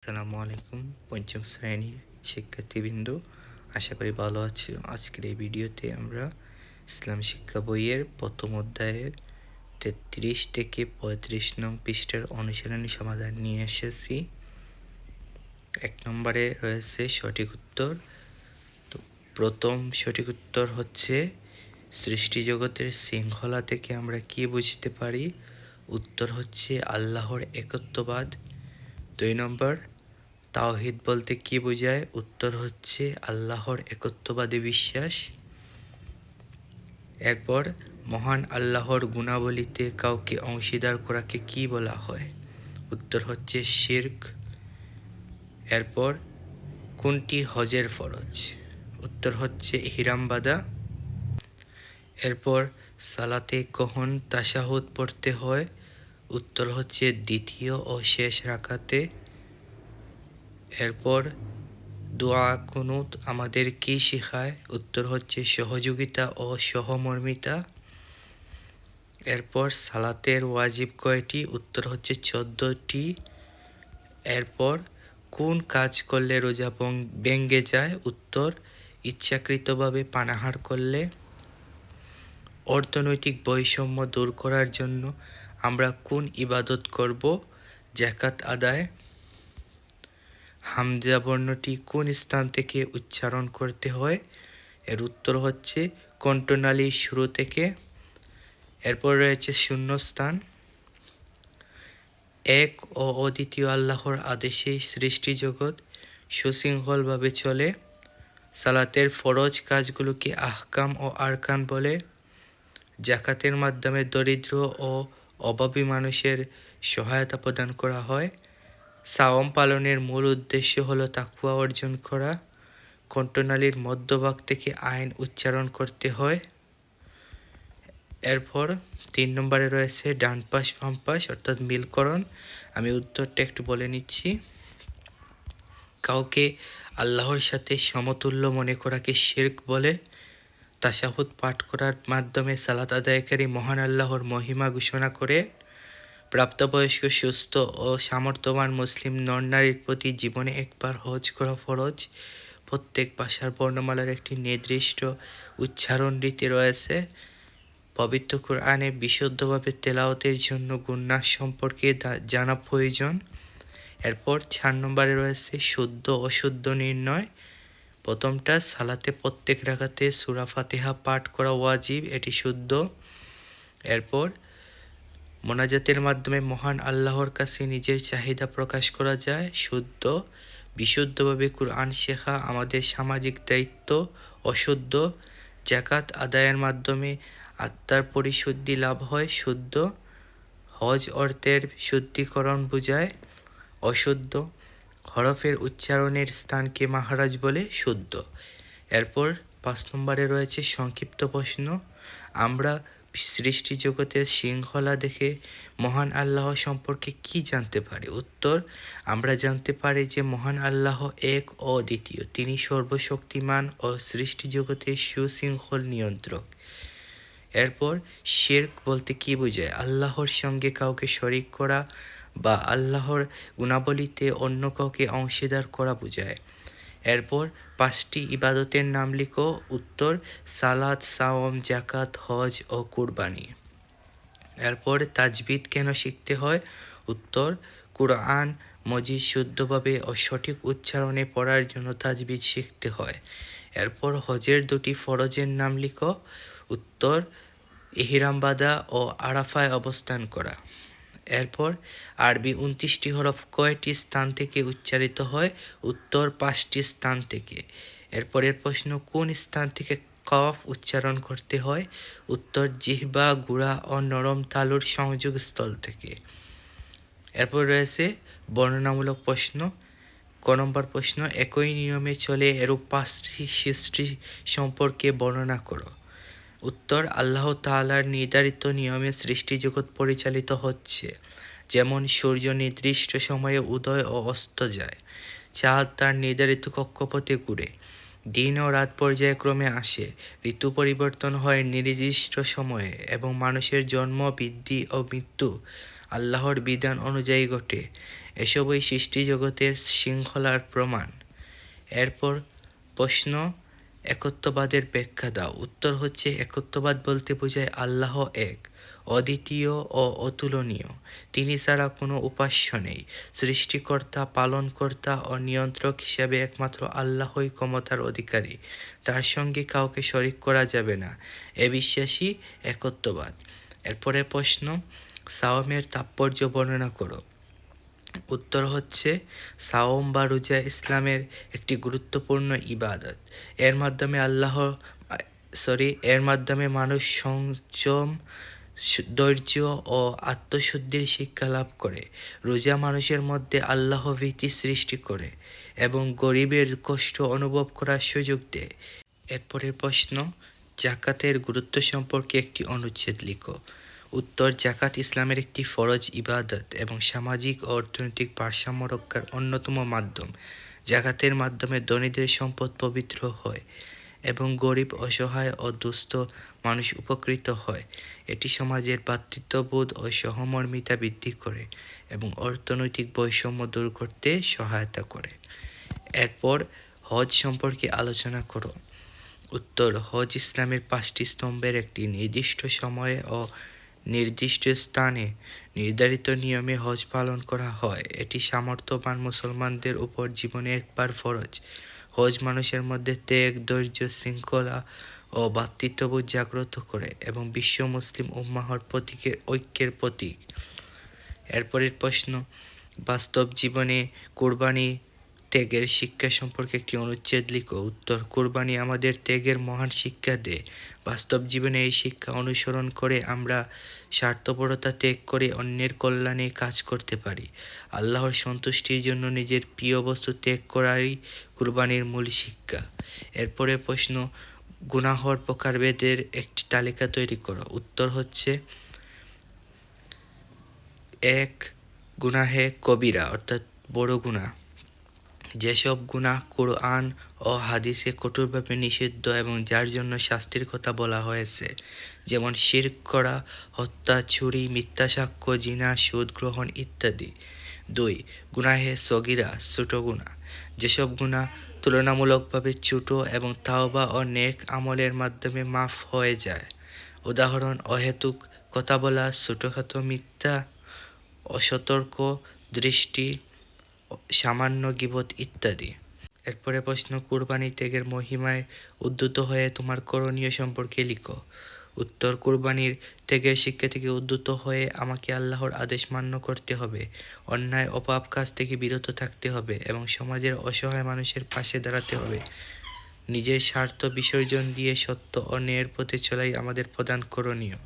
আসসালামু আলাইকুম পঞ্চম শ্রেণীর শিক্ষার্থীবৃন্দ, আশা করি ভালো আছো। আজকের এই ভিডিওতে আমরা ইসলাম শিক্ষা বইয়ের প্রথম অধ্যায়ের 33 থেকে 35 নং পৃষ্ঠার অনুশীলনী সমাধান নিয়ে এসেছি। 1 নম্বরে রয়েছে সঠিক উত্তর। তো প্রথম সঠিক উত্তর হচ্ছে, সৃষ্টি জগতের শৃঙ্খলা থেকে আমরা কি বুঝতে পারি? উত্তর হচ্ছে আল্লাহর একত্ববাদ। 2 নম্বর, তাওহীদ বলতে কি বোঝায়? উত্তর হচ্ছে আল্লাহর একত্ববাদে বিশ্বাস। এরপর মহান আল্লাহর গুণাবলীতে কাউকে অংশীদার করাকে কি বলা হয়? উত্তর হচ্ছে শিরক। এরপর কোনটি হজের ফরজ? উত্তর হচ্ছে ইহরাম বাঁধা। এরপর সালাতে কখন তাশাহুদ পড়তে হয়? উত্তর হচ্ছে দ্বিতীয় ও শেষ রাকাতে। এরপর দোয়া কুনুত আমাদের কি শেখায়? উত্তর হচ্ছে সহযোগিতা ও সহমর্মিতা। এরপর সালাতের ওয়াজিব কয়টি? উত্তর হচ্ছে 14টি। এরপর কোন কাজ করলে রোজা ভেঙে যায়? উত্তর ইচ্ছাকৃতভাবে পানাহার করলে। অর্থনৈতিক বৈষম্য দূর করার জন্য আমরা কোন ইবাদত করব? যাকাত আদায়। হামজা বর্ণটি কোন স্থান থেকে উচ্চারণ করতে হয়? এর উত্তর হচ্ছে কণ্ঠনালীর শুরু থেকে। এরপর রয়েছে শূন্যস্থান। এক ও অদ্বিতীয় আল্লাহর আদেশে সৃষ্টি জগৎ সুশৃঙ্খলভাবে চলে। সালাতের ফরজ কাজগুলোকে আহকাম ও আরকান বলে। যাকাতের মাধ্যমে দরিদ্র ও অভাবী মানুষের সহায়তা প্রদান করা হয়। সাওম পালনের মূল উদ্দেশ্য হলো তাকওয়া অর্জন করা। কণ্ঠনালীর মধ্যভাগ থেকে আইন উচ্চারণ করতে হয়। এরপর 3 নম্বরে রয়েছে ডান পাশ বাম পাশ অর্থাৎ মিলকরণ। আমি উত্তরটা একটু বলে নিচ্ছি। কাউকে আল্লাহর সাথে সমতুল্য মনে করাকে শিরক বলে। তাশাহুদ পাঠ করার মাধ্যমে সালাত আদায়কারী মহান আল্লাহর মহিমা ঘোষণা করে। প্রাপ্তবয়স্ক সুস্থ ও সামর্থ্যবান মুসলিম নর-নারীর প্রতি জীবনে একবার হজ করা ফরজ। প্রত্যেক ভাষার বর্ণমালার একটি নির্দিষ্ট উচ্চারণ রীতি রয়েছে। পবিত্র কোরআনে বিশুদ্ধভাবে তেলাওয়াতের জন্য গুনাহ সম্পর্কে জানা প্রয়োজন। এরপর 4 নম্বরে রয়েছে শুদ্ধ অশুদ্ধ নির্ণয়। প্রথমটা, সালাতে প্রত্যেক রাকাতে সূরা ফাতিহা পাঠ করা ওয়াজিব, এটি শুদ্ধ। এরপর মোনাজাতের মাধ্যমে মহান আল্লাহর কাছে নিজের চাহিদা প্রকাশ করা যায়, শুদ্ধ। বিশুদ্ধভাবে কুরআন শেখা আমাদের সামাজিক দায়িত্ব, অশুদ্ধ। যাকাত আদায়ের মাধ্যমে আত্মার পরিশুদ্ধি লাভ হয়, শুদ্ধ। হজ অর্থের শুদ্ধিকরণ বোঝায়, অশুদ্ধ। হরফের উচ্চারণের স্থানকে মাহরাজ বলে, শুদ্ধ। এরপর 5 নম্বরে রয়েছে সংক্ষিপ্ত প্রশ্ন। আমরা সৃষ্টি জগতের শৃঙ্খলা দেখে মহান আল্লাহ সম্পর্কে কি জানতে পারি? উত্তর, আমরা জানতে পারি যে মহান আল্লাহ এক ও দ্বিতীয়। তিনি সর্বশক্তিমান ও সৃষ্টি জগতের সুশৃঙ্খল নিয়ন্ত্রক। এরপর শিরক বলতে কি বোঝায়? আল্লাহর সঙ্গে কাউকে শরিক করা বা আল্লাহর গুণাবলীতে অন্য কাউকে অংশীদার করা বোঝায়। এরপর 5টি ইবাদতের নাম লিখো। উত্তর, সালাত, সাওম, যাকাত, হজ ও কুরবানি। এরপর তাজবিদ কেন শিখতে হয়? উত্তর, কুরআন মজিদ শুদ্ধভাবে ও সঠিক উচ্চারণে পড়ার জন্য তাজবিদ শিখতে হয়। এরপর হজের 2টি ফরজের নাম লিখো। উত্তর, ইহরাম বাঁধা ও আরাফায় অবস্থান করা। এরপর আরবি 29টি হরফ কয়টি স্থান থেকে উচ্চারিত হয়? উত্তর, 5টি স্থান থেকে। এরপরের প্রশ্ন, কোন স্থান থেকে কফ উচ্চারণ করতে হয়? উত্তর, জিহ্বা, গুড়া ও নরম তালুর সংযোগস্থল থেকে। এরপর রয়েছে বর্ণনামূলক প্রশ্ন। ক নম্বর প্রশ্ন, একই নিয়মে চলে এরূপ 5টি সৃষ্টি সম্পর্কে বর্ণনা করো। উত্তর, আল্লাহ তাআলার নির্ধারিত নিয়মে সৃষ্টি জগৎ পরিচালিত হচ্ছে। যেমন সূর্য নির্দিষ্ট সময়ে উদয় ও অস্ত যায়, চাঁদ তার নির্ধারিত কক্ষপথে ঘুরে, দিন ও রাত পর্যায়ক্রমে আসে, ঋতু পরিবর্তন হয় নির্দিষ্ট সময়ে এবং মানুষের জন্ম, বৃদ্ধি ও মৃত্যু আল্লাহর বিধান অনুযায়ী ঘটে। এসবই সৃষ্টি জগতের শৃঙ্খলার প্রমাণ। এরপর প্রশ্ন, একত্ববাদের ব্যাখ্যা দাও। উত্তর হচ্ছে, একত্ববাদ বলতে বোঝায় আল্লাহ এক, অদ্বিতীয় ও অতুলনীয়। তিনি ছাড়া কোনো উপাস্য নেই। সৃষ্টিকর্তা, পালনকর্তা ও নিয়ন্ত্রক হিসাবে একমাত্র আল্লাহই ক্ষমতার অধিকারী। তার সঙ্গে কাউকে শরিক করা যাবে না। এ বিশ্বাসই একত্ববাদ। এরপরে প্রশ্ন, সাওমের তাৎপর্য বর্ণনা করো। উত্তর হচ্ছে, সাওম বা রোজা ইসলামের একটি গুরুত্বপূর্ণ ইবাদত। এর মাধ্যমে মানুষ সংযম, ধৈর্য ও আত্মশুদ্ধির শিক্ষা লাভ করে। রোজা মানুষের মধ্যে আল্লাহ ভীতি সৃষ্টি করে এবং গরিবের কষ্ট অনুভব করার সুযোগ দেয়। এরপরের প্রশ্ন, জাকাতের গুরুত্ব সম্পর্কে একটি অনুচ্ছেদ লিখো। উত্তর, জাকাত ইসলামের একটি ফরজ ইবাদত এবং সামাজিক ও অর্থনৈতিক ভারসাম্য রক্ষার অন্যতম মাধ্যম। জাকাতের মাধ্যমে ধনীদের সম্পদ পবিত্র হয় এবং গরিব, অসহায় ও দুস্থ মানুষ উপকৃত হয়। এটি সমাজের ভ্রাতৃত্ববোধ ও সহমর্মিতা বৃদ্ধি করে এবং অর্থনৈতিক বৈষম্য দূর করতে সহায়তা করে। এরপর হজ সম্পর্কে আলোচনা করো। উত্তর, হজ ইসলামের 5টি স্তম্ভের একটি। নির্দিষ্ট সময়ে ও নির্দিষ্ট স্থানে নির্ধারিত নিয়মে হজ পালন করা হয়। এটি সামর্থ্যবান মুসলমানদের উপর জীবনে একবার ফরজ। হজ মানুষের মধ্যে ত্যাগ, ধৈর্য, শৃঙ্খলা ও ভ্রাতৃত্ববোধ জাগ্রত করে এবং বিশ্ব মুসলিম উম্মাহর ঐক্যের প্রতীক। এরপরের প্রশ্ন, বাস্তব জীবনে কুরবানি ত্যাগের শিক্ষা সম্পর্কে একটি অনুচ্ছেদ লিখো। উত্তর, কুরবানি আমাদের ত্যাগের মহান শিক্ষা দেয়। বাস্তব জীবনে এই শিক্ষা অনুসরণ করে আমরা স্বার্থপরতা ত্যাগ করে অন্যের কল্যাণে কাজ করতে পারি। আল্লাহর সন্তুষ্টির জন্য নিজের প্রিয় বস্তু ত্যাগ করাই কুরবানির মূল শিক্ষা। এরপরে প্রশ্ন, গুনাহর প্রকারভেদের একটি তালিকা তৈরি করো। উত্তর হচ্ছে, 1, গুনাহে কবিরা অর্থাৎ বড় গুনাহ। যেসব গুনাহ কুরআন ও হাদিসে কঠোরভাবে নিষিদ্ধ এবং যার জন্য শাস্তির কথা বলা হয়েছে, যেমন শিরক করা, হত্যা, চুরি, মিথ্যা সাক্ষ্য, জিনা, সুদ গ্রহণ ইত্যাদি। 2, গুনাহে সগীরা, ছোট গুনাহ। যেসব গুনাহ তুলনামূলকভাবে ছোট এবং তাওবা ও নেক আমলের মাধ্যমে মাফ হয়ে যায়। উদাহরণ, অহেতুক কথা বলা, ছোটখাটো মিথ্যা, অসতর্ক দৃষ্টি, সামান্য গীবত ইত্যাদি। এরপরে প্রশ্ন, কুরবানি ত্যাগের মহিমায় উদ্ধত হয়ে তোমার করণীয় সম্পর্কে লিখো। উত্তর, কুরবানির ত্যাগের শিক্ষা থেকে উদ্ধত হয়ে আমাকে আল্লাহর আদেশ মান্য করতে হবে, অন্যায় ও পাপ কাজ থেকে বিরত থাকতে হবে এবং সমাজের অসহায় মানুষের পাশে দাঁড়াতে হবে। নিজের স্বার্থ বিসর্জন দিয়ে সত্য ও ন্যায়ের পথে চলাই আমাদের প্রধান করণীয়।